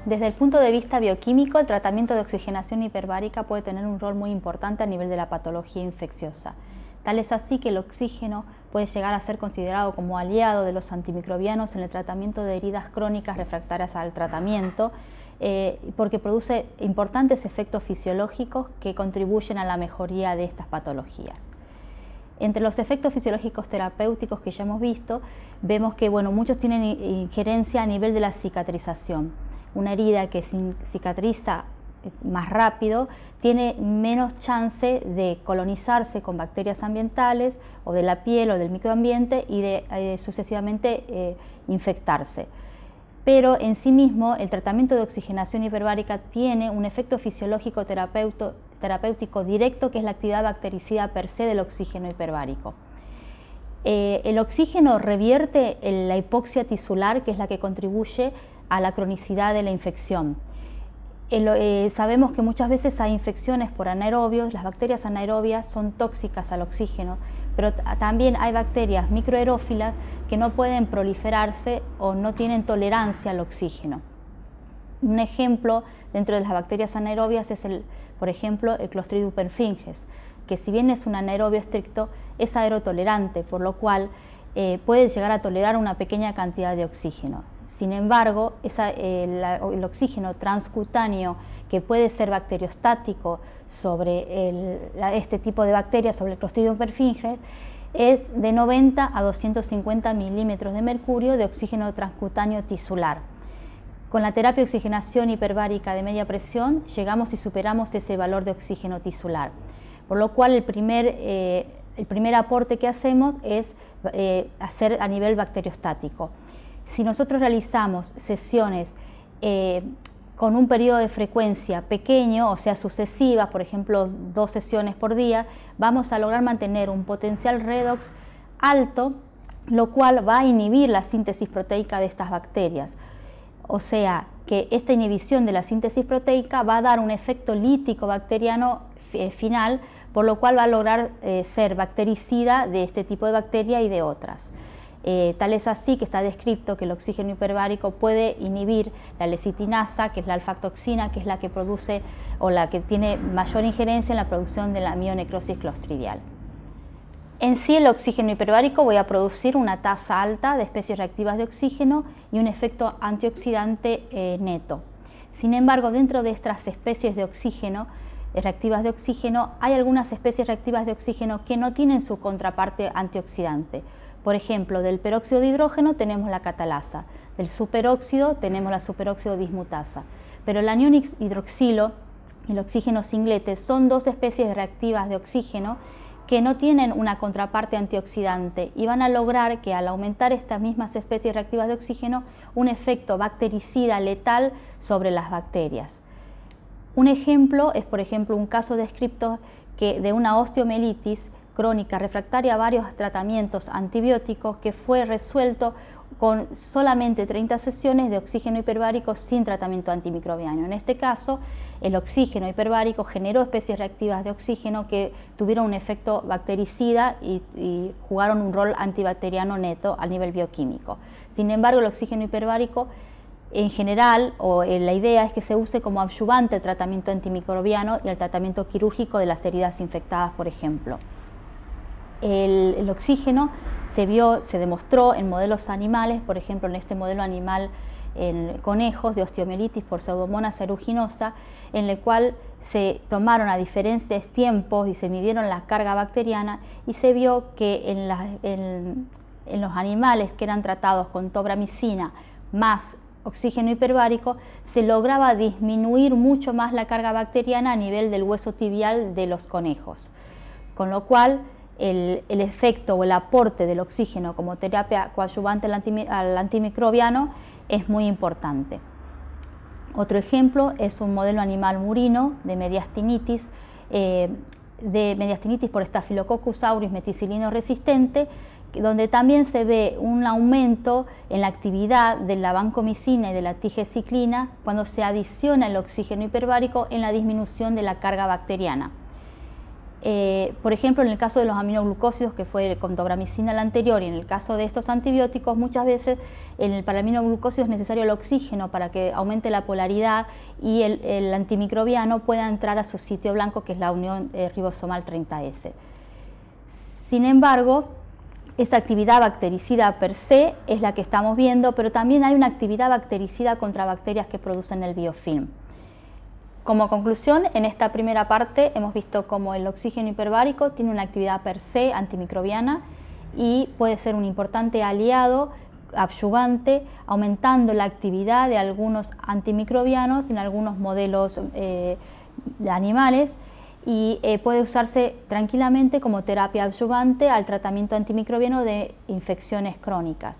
Desde el punto de vista bioquímico, el tratamiento de oxigenación hiperbárica puede tener un rol muy importante a nivel de la patología infecciosa. Tal es así que el oxígeno puede llegar a ser considerado como aliado de los antimicrobianos en el tratamiento de heridas crónicas refractarias al tratamiento, porque produce importantes efectos fisiológicos que contribuyen a la mejoría de estas patologías. Entre los efectos fisiológicos terapéuticos que ya hemos visto, vemos que muchos tienen injerencia a nivel de la cicatrización. Una herida que cicatriza más rápido tiene menos chance de colonizarse con bacterias ambientales o de la piel o del microambiente y de sucesivamente infectarse. Pero en sí mismo el tratamiento de oxigenación hiperbárica tiene un efecto fisiológico terapéutico directo, que es la actividad bactericida per se del oxígeno hiperbárico. El oxígeno revierte la hipoxia tisular, que es la que contribuye a la cronicidad de la infección. Sabemos que muchas veces hay infecciones por anaerobios. Las bacterias anaerobias son tóxicas al oxígeno, pero también hay bacterias microaerófilas que no pueden proliferarse o no tienen tolerancia al oxígeno. Un ejemplo dentro de las bacterias anaerobias es, por ejemplo, el Clostridium perfringens, que si bien es un anaerobio estricto, es aerotolerante, por lo cual puede llegar a tolerar una pequeña cantidad de oxígeno. Sin embargo, el oxígeno transcutáneo, que puede ser bacteriostático sobre este tipo de bacterias, sobre el Clostridium perfringens, es de 90 a 250 milímetros de mercurio de oxígeno transcutáneo tisular. Con la terapia de oxigenación hiperbárica de media presión llegamos y superamos ese valor de oxígeno tisular, por lo cual el primer aporte que hacemos es hacer a nivel bacteriostático. Si nosotros realizamos sesiones con un periodo de frecuencia pequeño, o sea sucesivas, por ejemplo 2 sesiones por día, vamos a lograr mantener un potencial redox alto, lo cual va a inhibir la síntesis proteica de estas bacterias. O sea que esta inhibición de la síntesis proteica va a dar un efecto lítico bacteriano final, por lo cual va a lograr ser bactericida de este tipo de bacteria y de otras. Tal es así que está descrito que el oxígeno hiperbárico puede inhibir la lecitinasa, que es la alfactoxina, que es la que produce o la que tiene mayor injerencia en la producción de la mionecrosis clostridial. En sí, el oxígeno hiperbárico voy a producir una tasa alta de especies reactivas de oxígeno y un efecto antioxidante neto. Sin embargo, dentro de estas especies de oxígeno, reactivas de oxígeno, hay algunas especies reactivas de oxígeno que no tienen su contraparte antioxidante. Por ejemplo, del peróxido de hidrógeno tenemos la catalasa, del superóxido tenemos la superóxido dismutasa, pero el anión hidroxilo y el oxígeno singlete son 2 especies reactivas de oxígeno que no tienen una contraparte antioxidante y van a lograr que al aumentar estas mismas especies reactivas de oxígeno un efecto bactericida letal sobre las bacterias. Un ejemplo es, por ejemplo, un caso descrito de una osteomielitis crónica refractaria a varios tratamientos antibióticos que fue resuelto con solamente 30 sesiones de oxígeno hiperbárico sin tratamiento antimicrobiano. En este caso, el oxígeno hiperbárico generó especies reactivas de oxígeno que tuvieron un efecto bactericida y jugaron un rol antibacteriano neto a nivel bioquímico. Sin embargo, el oxígeno hiperbárico en general, la idea es que se use como adyuvante al tratamiento antimicrobiano y al tratamiento quirúrgico de las heridas infectadas, por ejemplo. El oxígeno se demostró en modelos animales, por ejemplo en este modelo animal en conejos de osteomielitis por Pseudomonas aeruginosa, en el cual se tomaron a diferentes tiempos y se midieron la carga bacteriana y se vio que en los animales que eran tratados con tobramicina más oxígeno hiperbárico se lograba disminuir mucho más la carga bacteriana a nivel del hueso tibial de los conejos, con lo cual el efecto o el aporte del oxígeno como terapia coadyuvante al antimicrobiano es muy importante. Otro ejemplo es un modelo animal murino de mediastinitis por Staphylococcus aureus meticilino resistente, donde también se ve un aumento en la actividad de la vancomicina y de la tigeciclina cuando se adiciona el oxígeno hiperbárico en la disminución de la carga bacteriana. Por ejemplo, en el caso de los aminoglucósidos, que fue con dobramicina la anterior, y en el caso de estos antibióticos, muchas veces para el aminoglucósido es necesario el oxígeno para que aumente la polaridad y el antimicrobiano pueda entrar a su sitio blanco, que es la unión ribosomal 30S. Sin embargo, esa actividad bactericida per se es la que estamos viendo, pero también hay una actividad bactericida contra bacterias que producen el biofilm. Como conclusión, en esta primera parte hemos visto cómo el oxígeno hiperbárico tiene una actividad per se antimicrobiana y puede ser un importante aliado adyuvante, aumentando la actividad de algunos antimicrobianos en algunos modelos de animales, y puede usarse tranquilamente como terapia adyuvante al tratamiento antimicrobiano de infecciones crónicas.